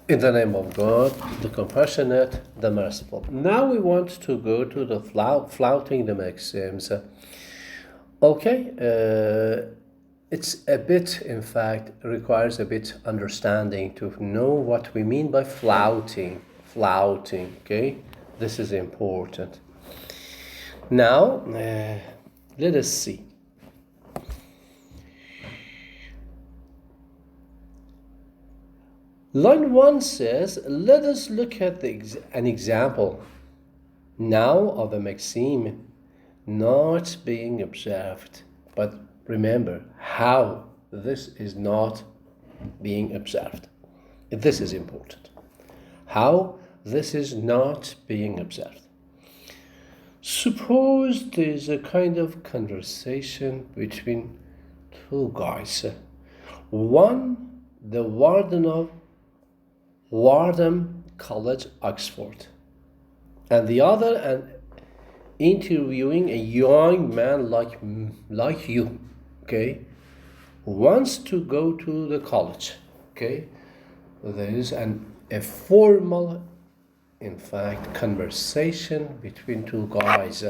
In the name of God, the compassionate, the merciful. Now we want to go to the flouting the maxims. It's a bit, in fact, requires a bit understanding to know what we mean by flouting. Flouting, okay? This is important. Now, let us see. Line 1 says, let us look at an example now of a maxim not being observed. But remember how this is not being observed. This is important. How this is not being observed. Suppose there's a kind of conversation between two guys. One, the warden of Wardham College, Oxford, and the other an interviewing a young man like you, okay, who wants to go to the college, okay. There is a formal, in fact, conversation between two guys.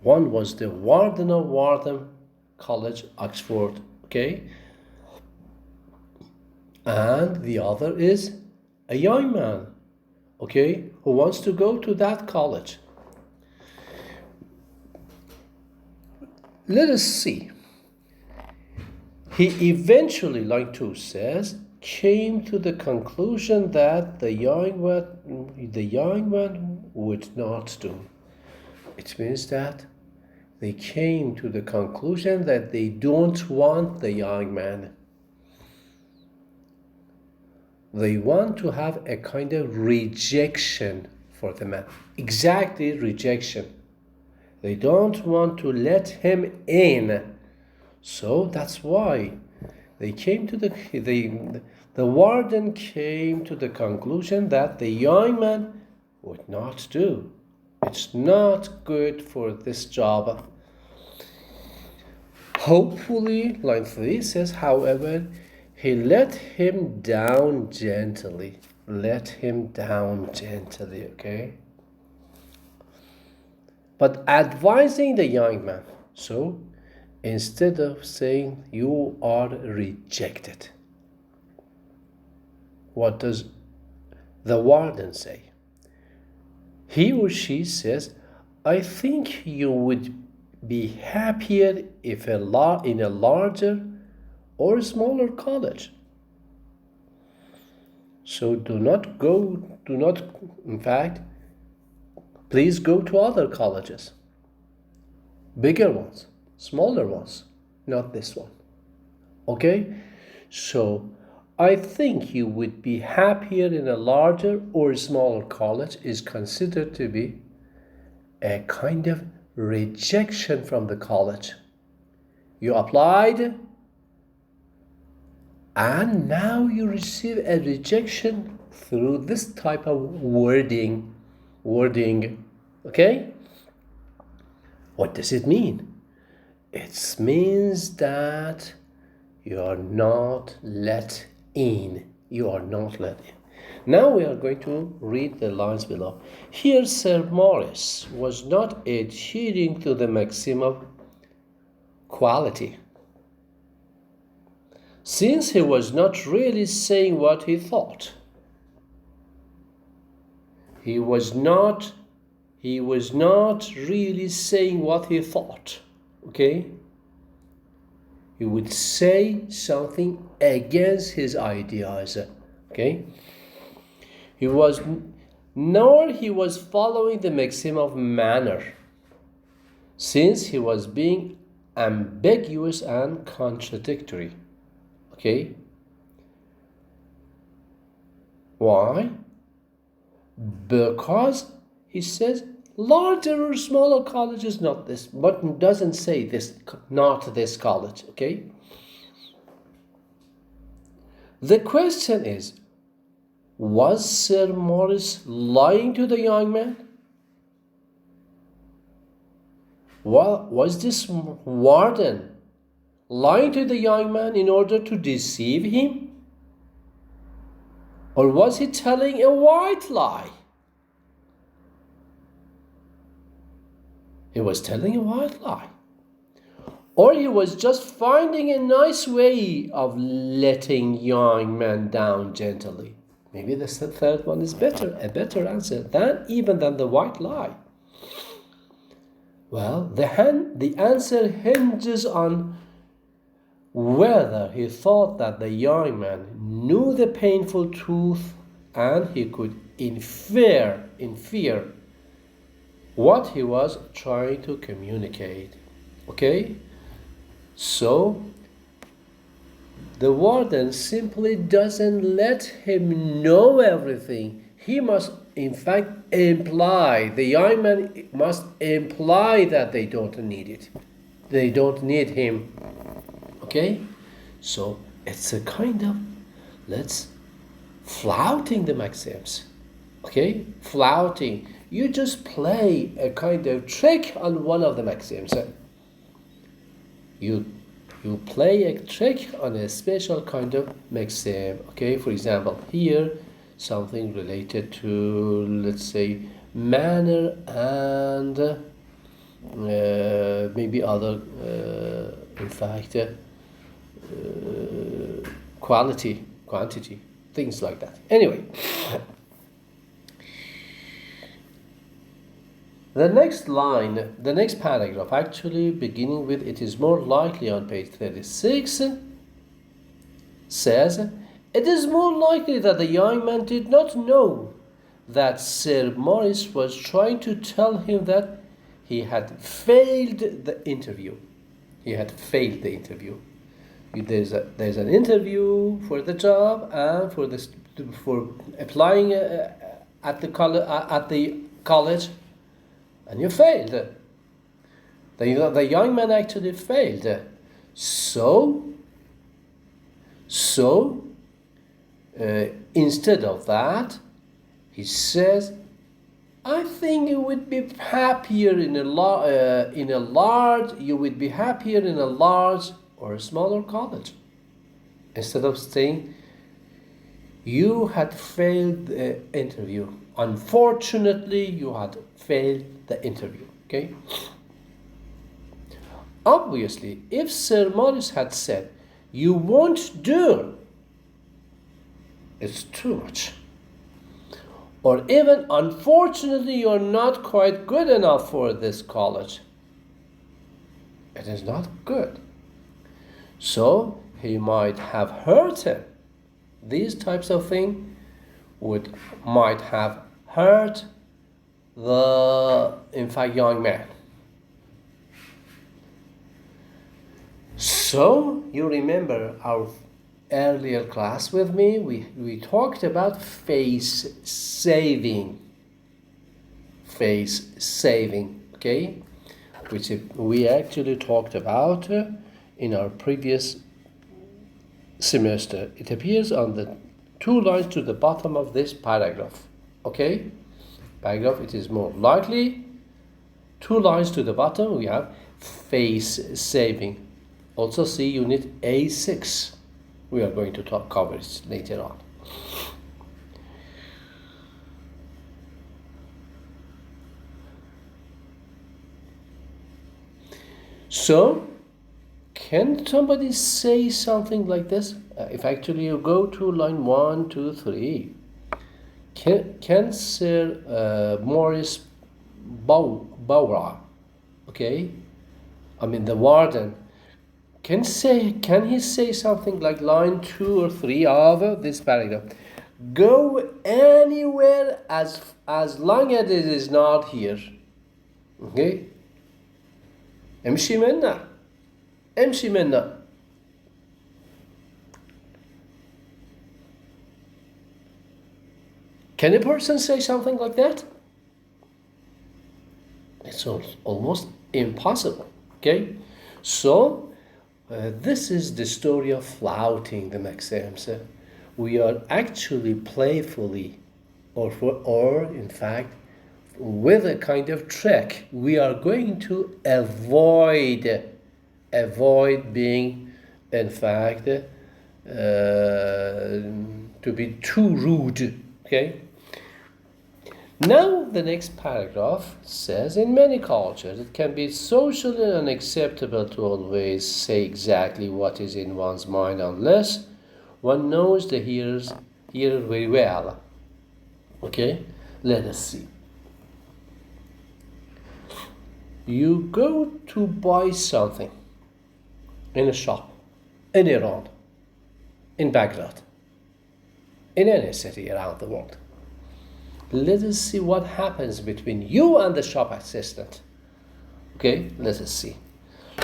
One was the warden of Wardham College, Oxford, okay, and the other is a young man, okay, who wants to go to that college. Let us see. He eventually, line 2 says, came to the conclusion that the young man would not do. It means that they came to the conclusion that they don't want the young man. They want to have a kind of rejection for the man. Exactly, rejection. They don't want to let him in. So that's why they came to the warden came to the conclusion that the young man would not do. It's not good for this job. Hopefully, line 3 says, however, he let him down gently. Let him down gently, okay? But advising the young man. So, instead of saying you are rejected, what does the warden say? He or she says, I think you would be happier if in a larger or a smaller college. So in fact, please go to other colleges. Bigger ones, smaller ones, not this one. Okay? So, I think you would be happier in a larger or smaller college is considered to be a kind of rejection from the college. You applied, and now you receive a rejection through this type of wording. Okay? What does it mean? It means that you are not let in. You are not let in. Now we are going to read the lines below. Here Sir Maurice was not adhering to the maxim of quality, since he was not really saying what he thought. He was not really saying what he thought, okay? He would say something against his ideas, okay? He was following the maxim of manner, since he was being ambiguous and contradictory. Okay? Why? Because he says larger or smaller colleges, not this, but doesn't say this, not this college. Okay? The question is, was Sir Maurice lying to the young man? Was this warden lying to the young man in order to deceive him? Or was he telling a white lie? He was telling a white lie. Or he was just finding a nice way of letting young men down gently. Maybe the third one is better, a better answer than the white lie. Well, the answer hinges on whether he thought that the young man knew the painful truth and he could infer what he was trying to communicate. Okay? So, the warden simply doesn't let him know everything. He must, in fact, imply, the young man must imply that they don't need it. They don't need him. Okay? So, it's a kind of, flouting the maxims. Okay? Flouting. You just play a kind of trick on one of the maxims. You play a trick on a special kind of maxim. Okay, for example, here something related to, let's say, manner and maybe other, in fact, quality, quantity, things like that. Anyway. The next line, the next paragraph, actually beginning with "it is more likely" on page 36, says, "It is more likely that the young man did not know that Sir Maurice was trying to tell him that he had failed the interview." He had failed the interview. There's an interview for the job and for applying at the college. And you failed. The young man actually failed. So instead of that, he says, "I think you would be happier in a large. You would be happier in a large or a smaller college." Instead of saying, "You had failed the interview. Unfortunately, you had failed the interview." Okay? Obviously, if Sir Maurice had said, "You won't do," it's too much. Or even, "Unfortunately, you're not quite good enough for this college," it is not good. So he might have hurt him. These types of things might have hurt the, in fact, young man. So you remember our earlier class with me, we talked about face saving, okay, which we actually talked about in our previous semester. It appears on the 2 lines to the bottom of this paragraph. Okay? Paragraph, "it is more likely." 2 lines to the bottom, we have face saving. Also see unit A6. We are going to cover it later on. So, can somebody say something like this? If actually you go to line 1, 2, 3, can Sir Maurice Bowra, okay, I mean the warden, can he say something like line 2 or 3 of this paragraph? Go anywhere as long as it is not here. Okay? امشي منا. Can a person say something like that? It's almost impossible. Okay? So, this is the story of flouting the maxims. We are actually playfully, or in fact, with a kind of trick, we are going to avoid being, in fact, to be too rude. Okay. Now the next paragraph says, in many cultures it can be socially unacceptable to always say exactly what is in one's mind unless one knows the hearer very well. Okay, let us see. You go to buy something in a shop in Iran, in Baghdad, in any city around the world. Let us see what happens between you and the shop assistant. Okay, let us see.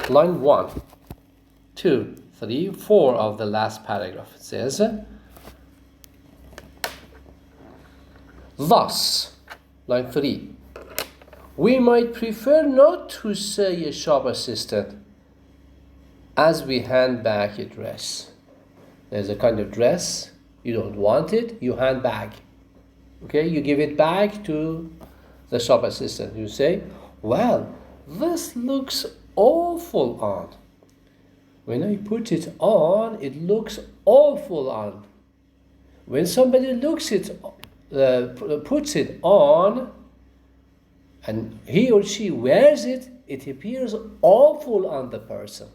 Line 1, 2, 3, 4 of the last paragraph. It says, thus, line 3, we might prefer not to say a shop assistant as we hand back a dress. There's a kind of dress, you don't want it, you hand back. Okay, you give it back to the shop assistant. You say, well, this looks awful on. When I put it on, it looks awful on. When somebody puts it on, and he or she wears it, it appears awful on the person.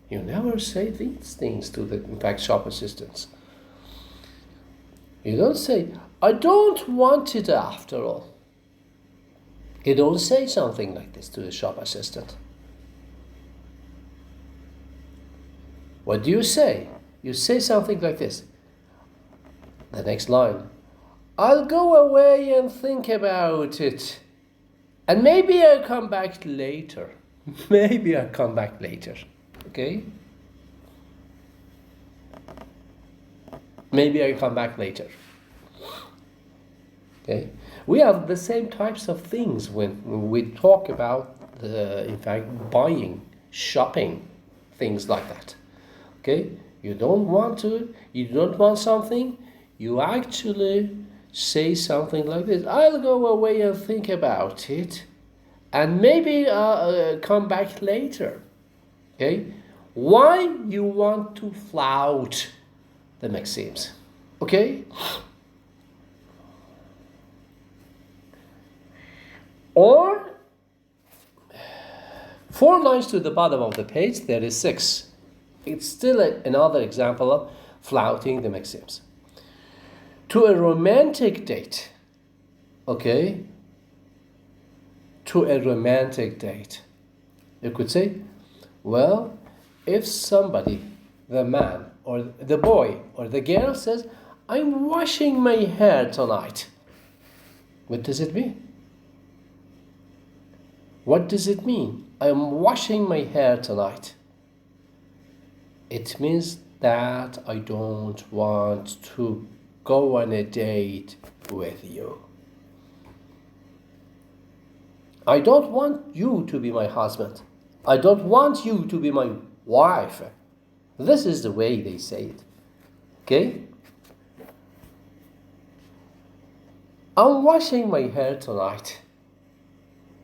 You never say these things to the, in fact, shop assistants. You don't say, I don't want it after all. You don't say something like this to the shop assistant. What do you say? You say something like this. The next line. I'll go away and think about it. And maybe I'll come back later. Maybe I'll come back later. Okay? Maybe I'll come back later. Okay? We have the same types of things when we talk about, in fact, buying, shopping, things like that. Okay? You don't want something, you actually say something like this. I'll go away and think about it, and maybe come back later. Okay? Why you want to flout the maxims? Okay? Or 4 lines to the bottom of the page, there is 6. It's still another example of flouting the maxims. To a romantic date, okay? To a romantic date. You could say, well, if somebody, the man or the boy or the girl says, I'm washing my hair tonight. What does it mean? What does it mean? I'm washing my hair tonight. It means that I don't want to go on a date with you. I don't want you to be my husband. I don't want you to be my wife. This is the way they say it. Okay? I'm washing my hair tonight.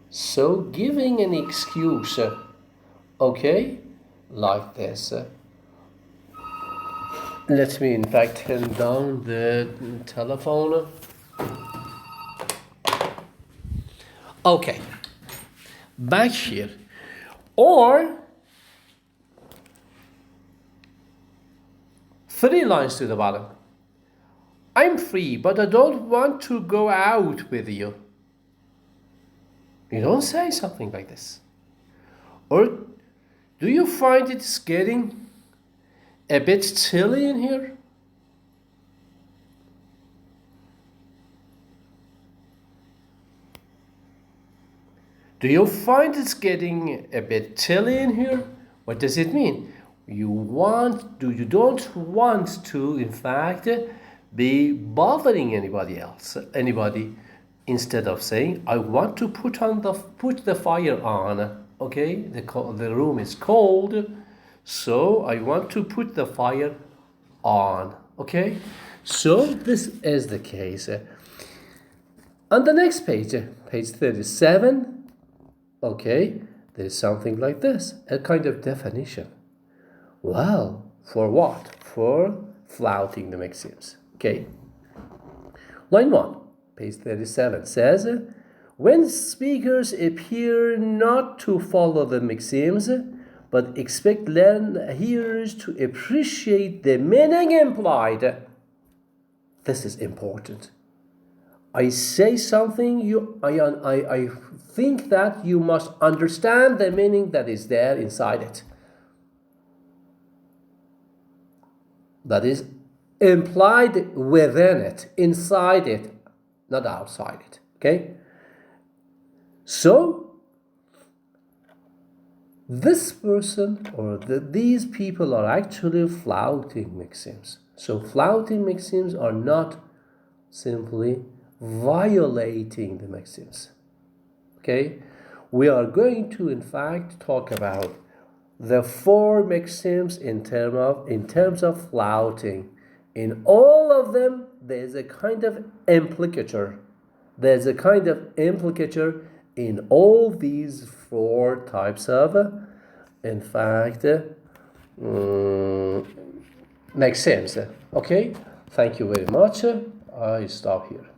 So giving an excuse, okay, like this. Let me, in fact, turn down the telephone. Okay, back here. Or 3 lines to the bottom. I'm free, but I don't want to go out with you. You don't say something like this. Or do you find it's getting a bit chilly in here? Do you find it's getting a bit chilly in here? What does it mean? You don't want to, in fact, be bothering anybody. Instead of saying, I want to put the fire on, okay? The room is cold, so I want to put the fire on, okay? So this is the case. On the next page, page 37, okay, there's something like this, a kind of definition. Well, for what? For flouting the maxims. Okay. Line 1, page 37 says, when speakers appear not to follow the maxims, but expect hearers to appreciate the meaning implied. This is important. I say something, I think that you must understand the meaning that is there inside it. That is implied within it, inside it, not outside it. Okay? So, this person or these people are actually flouting maxims. So, flouting maxims are not simply violating the maxims. Okay? We are going to, in fact, talk about the 4 maxims in terms of flouting. In all of them, there is a kind of implicature. There's a kind of implicature in all these 4 types of, in fact, maxims. Okay? Thank you very much. I stop here.